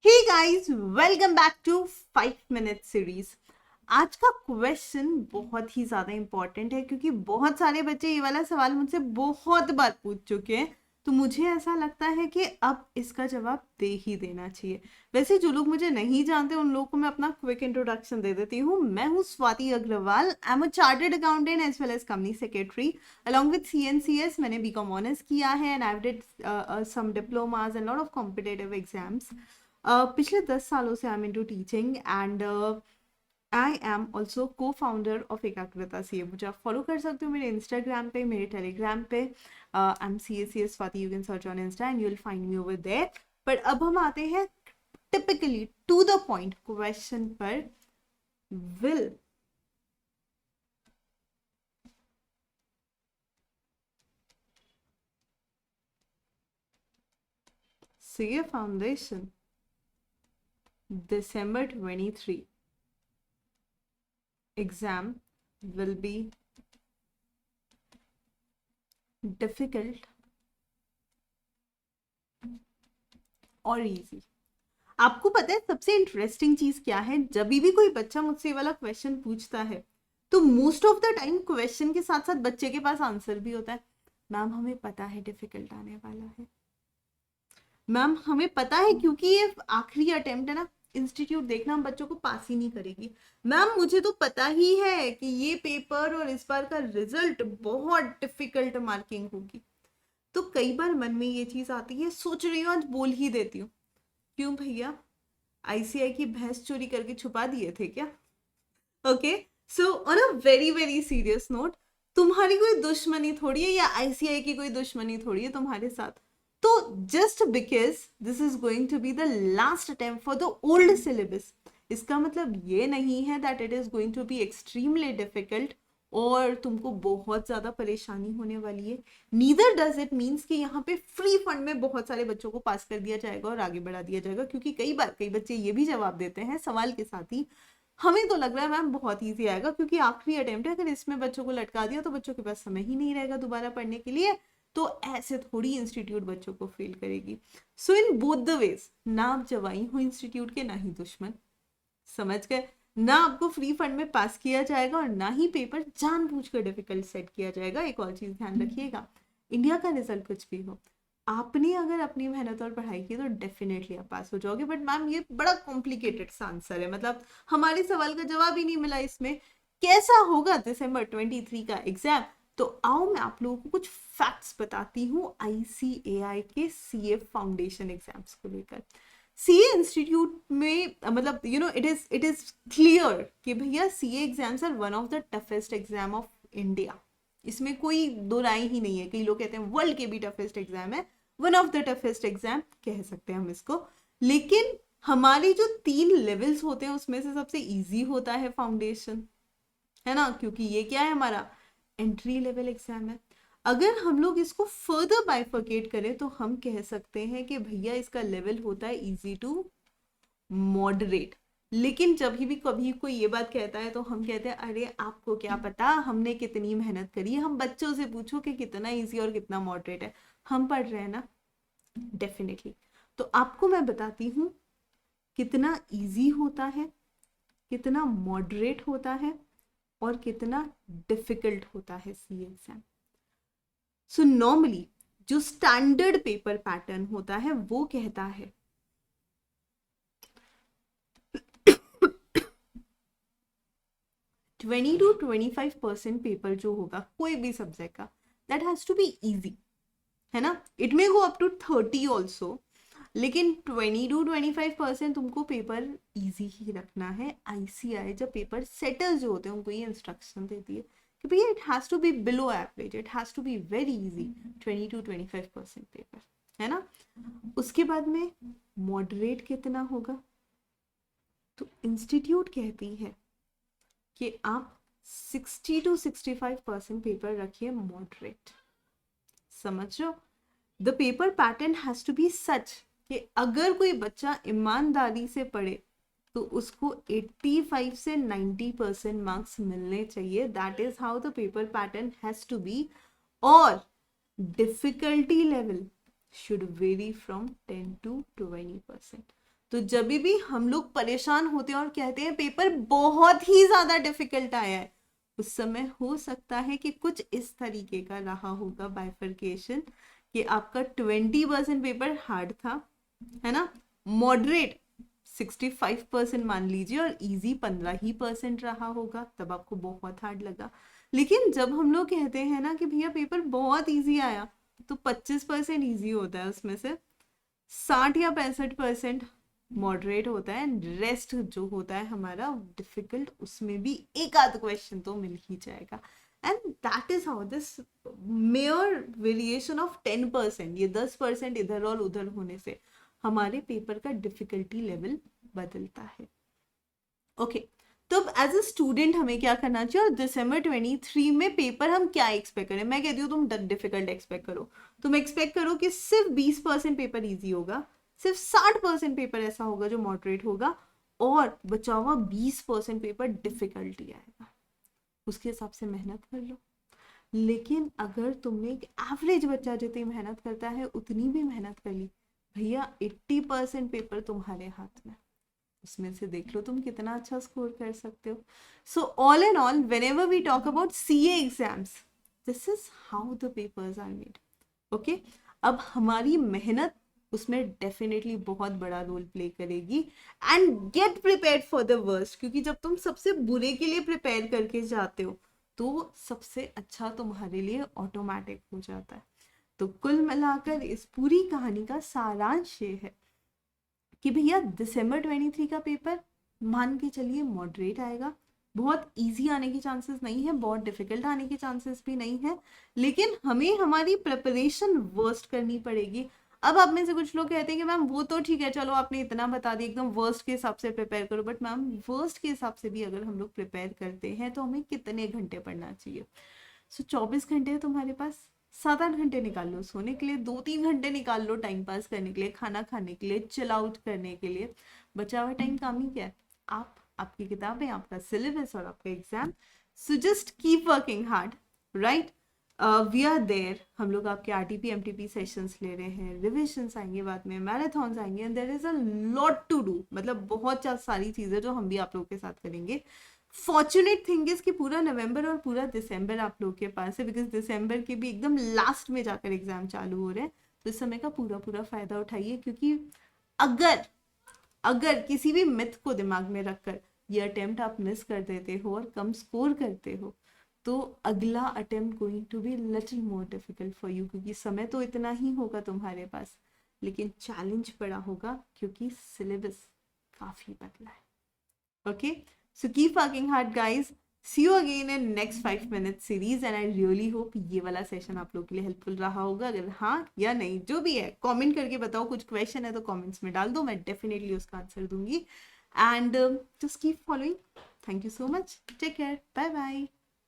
Hey guys, welcome back to 5 minute series. आज का question बहुत ही ज्यादा इंपॉर्टेंट है क्योंकि बहुत सारे बच्चे ये वाला सवाल मुझसे बहुत बार पूछ चुके हैं। तो मुझे ऐसा लगता है कि अब इसका जवाब दे ही देना चाहिए। वैसे जो लोग मुझे नहीं जानते उन लोगों को मैं अपना क्विक इंट्रोडक्शन दे देती हूँ। मैं हूँ Swati Agarwal. I am a chartered accountant as well as company secretary along with CNCS। मैंने बीकॉम ऑनर्स किया है and I did some diplomas and lot of competitive exams. पिछले 10 सालों से I am into teaching and I am also co founder of Ekagrata CA। मुझे आप follow कर सकते हो मेरे इंस्टाग्राम पे, मेरे टेलीग्राम पे। I am CACS Swati. You can search on insta and you will find me over there. But अब हम आते हैं typically to the point question पर। Will CA foundation December 23 exam will be difficult और easy? आपको पता है सबसे इंटरेस्टिंग चीज क्या है? जब भी कोई बच्चा मुझसे वाला क्वेश्चन पूछता है तो most of the time question के साथ साथ बच्चे के पास आंसर भी होता है। मैम हमें पता है डिफिकल्ट आने वाला है, मैम हमें पता है क्योंकि ये आखिरी अटेम्प्ट है ना, इंस्टीट्यूट देखना हम बच्चों को पास ही नहीं करेगी। मैम मुझे तो पता ही है कि ये पेपर और इस बार का रिजल्ट बहुत डिफिकल्ट मार्किंग होगी। तो कई बार मन में ये चीज आती है, सोच रही हूँ आज बोल ही देती हूँ। क्यों भैया, ICI की भैंस चोरी करके छुपा दिए थे क्या? Okay, so on a very very serious note, तुम्हारी कोई दुश्मनी थोड़ी है या ICI की कोई दुश्मनी थोड़ी है तुम्हारे साथ। तो just because this is going to be the last attempt for the old syllabus, इसका मतलब ये नहीं है that it is going to be extremely difficult और तुमको बहुत ज्यादा परेशानी होने वाली है। नीदर डज इट मीन्स कि यहाँ पे फ्री फंड में बहुत सारे बच्चों को पास कर दिया जाएगा और आगे बढ़ा दिया जाएगा। क्योंकि कई बार कई बच्चे ये भी जवाब देते हैं सवाल के साथ ही, हमें तो लग रहा है मैम बहुत इजी आएगा क्योंकि आखिरी अटेम्प्ट है, अगर इसमें बच्चों को लटका दिया तो बच्चों के पास समय ही नहीं रहेगा दोबारा पढ़ने के लिए। तो ऐसे थोड़ी इंस्टीट्यूट बच्चों को फेल करेगी। सो इन बोथ द वेज, ना आप जवाई हो इंस्टीट्यूट के ना ही दुश्मन, समझ गए? ना आपको फ्री फंड में पास किया जाएगा और ना ही पेपर जानबूझकर डिफिकल्ट सेट किया जाएगा। एक और चीज ध्यान रखिएगा, इंडिया का रिजल्ट कुछ भी हो, आपने अगर अपनी मेहनत और पढ़ाई की तो डेफिनेटली आप पास हो जाओगे। बट मैम ये बड़ा कॉम्प्लिकेटेड सा आंसर है, मतलब हमारे सवाल का जवाब ही नहीं मिला इसमें, कैसा होगा December 23 का एग्जाम? तो आओ मैं आप लोगों को कुछ फैक्ट्स बताती हूँ ICAI के CA फाउंडेशन एग्जाम्स को लेकर। CA इंस्टीट्यूट में मतलब इट इज क्लियर कि भैया CA exams are one of the toughest exam of India. इसमें कोई दो राय ही नहीं है। कई लोग कहते हैं वर्ल्ड के भी टफेस्ट एग्जाम है, one of the toughest exam कह सकते हैं हम इसको। लेकिन हमारे जो 3 लेवल्स होते हैं उसमें से सबसे इजी होता है फाउंडेशन, है ना, क्योंकि ये क्या है, हमारा एंट्री लेवल एग्जाम है। अगर हम लोग इसको फर्दर बाइफर्केट करें तो हम कह सकते हैं कि भैया इसका लेवल होता है इजी टू मॉडरेट। लेकिन जब भी कभी कोई ये बात कहता है तो हम कहते हैं अरे आपको क्या पता हमने कितनी मेहनत करी है, हम बच्चों से पूछो कि कितना इजी और कितना मॉडरेट है, हम पढ़ रहे हैं ना। डेफिनेटली। तो आपको मैं बताती हूँ कितना इजी होता है, कितना मॉडरेट होता है और कितना डिफिकल्ट होता है CA एग्जाम। सो नॉर्मली जो स्टैंडर्ड पेपर पैटर्न होता है वो कहता है 20 to 25% पेपर जो होगा कोई भी सब्जेक्ट का, that has to be easy, है ना। It may go up to 30 also, लेकिन 20 to 25% तुमको पेपर इजी ही रखना है। ICI जब पेपर सेटल जो होते हैं उनको ये इंस्ट्रक्शन देती है कि भैया it has to be below average, it has to be very easy, 20 to 25% paper, है ना। उसके बाद में मॉडरेट कितना होगा? तो इंस्टीट्यूट कहती है कि आप 60 to 65% पेपर रखिए मॉडरेट। समझ रहे हो? The paper pattern has to be such कि अगर कोई बच्चा ईमानदारी से पढ़े तो उसको 85 से 90% मार्क्स मिलने चाहिए। That is how the paper pattern has to be. और difficulty level should vary from 10 to 20%। तो जब भी हम लोग परेशान होते हैं और कहते हैं पेपर बहुत ही ज्यादा डिफिकल्ट आया है, उस समय हो सकता है कि कुछ इस तरीके का रहा होगा बाइफरकेशन, कि आपका 20% पेपर हार्ड था, है ना, मॉडरेट 65% मान लीजिए, और इजी 15% रहा होगा, तब आपको बहुत हार्ड लगा। लेकिन जब हम लोग कहते हैं ना कि भैया पेपर बहुत इजी आया, तो 25% इजी होता है, उसमें से 60 या 65% मॉडरेट होता है, एंड रेस्ट जो होता है हमारा डिफिकल्ट, उसमें भी एक आध क्वेश्चन तो मिल ही जाएगा। And that is how this mayor variation of 10%, ये 10% इधर और उधर होने से हमारे पेपर का डिफिकल्टी लेवल बदलता है। ओके तो अब एज अ स्टूडेंट हमें क्या करना चाहिए, और दिसंबर 23 में पेपर हम क्या एक्सपेक्ट करें? मैं कहती हूँ तुम डिफिकल्ट एक्सपेक्ट करो। तुम एक्सपेक्ट करो कि सिर्फ 20% पेपर इजी होगा, सिर्फ 60% पेपर ऐसा होगा जो मॉडरेट होगा, और बचा हुआ 20% पेपर डिफिकल्टी आएगा। उसके हिसाब से मेहनत कर लो। लेकिन अगर तुमने एक एवरेज बच्चा जितनी मेहनत करता है उतनी भी मेहनत कर ली, भैया 80% पेपर तुम्हारे हाथ में, उसमें से देख लो तुम कितना अच्छा स्कोर कर सकते हो। So all and all, whenever we talk about CA exams, this is how the papers are made. Okay, अब हमारी मेहनत उसमें डेफिनेटली बहुत बड़ा रोल प्ले करेगी। And get prepared for the worst, क्योंकि जब तुम सबसे बुरे के लिए प्रिपेयर करके जाते हो तो सबसे अच्छा तुम्हारे लिए ऑटोमेटिक हो जाता है। तो कुल मिलाकर इस पूरी कहानी का सारांश ये है कि भैया दिसंबर 23 का पेपर मान के चलिए मॉडरेट आएगा, बहुत इजी आने के चांसेस नहीं है, बहुत डिफिकल्ट आने के चांसेस भी नहीं है, लेकिन हमें हमारी प्रिपरेशन वर्स्ट करनी पड़ेगी। अब आप में से कुछ लोग कहते हैं कि मैम वो तो ठीक है, चलो आपने इतना बता दिया, एकदम वर्स्ट के हिसाब से प्रिपेयर करो, बट मैम वर्स्ट के हिसाब से भी अगर हम लोग प्रिपेयर करते हैं तो हमें कितने घंटे पढ़ना चाहिए? 24 घंटे है तुम्हारे पास, 7-8 घंटे निकाल लो सोने के लिए, 2-3 घंटे निकाल लो टाइम पास करने के लिए, खाना खाने के लिए, चिल आउट करने के लिए। बचा हुआ टाइम काम ही क्या है? आप, आपकी किताबें, आपका सिलेबस और आपका exam. So just keep working hard, right? We are there. हम लोग आपके आरटीपी एमटीपी सेशंस ले रहे हैं, रिविजन्स आएंगे बाद में, मैराथॉन्स आएंगे, and there is a lot to do, मतलब बहुत सारी चीजें जो हम भी आप लोगों के साथ करेंगे। फॉर्चुनेट थिंग इज कि पूरा नवंबर और पूरा दिसंबर आप लोग के पास है, बिकॉज दिसंबर के भी एकदम लास्ट में जाकर एग्जाम चालू हो रहे हैं। तो इस समय का पूरा पूरा फायदा उठाइए, क्योंकि अगर अगर किसी भी मिथ को दिमाग में रखकर ये अटेम्प्ट आप मिस कर देते हो और कम स्कोर करते हो, तो अगला attempt going to be little more difficult for you, क्योंकि समय तो इतना ही होगा तुम्हारे पास, लेकिन चैलेंज बड़ा होगा क्योंकि सिलेबस काफी बदला है। Okay, so keep working hard guys. See you again in next 5 minute series, and I really hope ये वाला सेशन आप लोग के लिए हेल्पफुल रहा होगा। अगर हाँ या नहीं जो भी है कमेंट करके बताओ, कुछ क्वेश्चन है तो कमेंट्स में डाल दो, मैं डेफिनेटली उसका आंसर दूंगी। And just keep following. Thank you so much, take care, bye bye.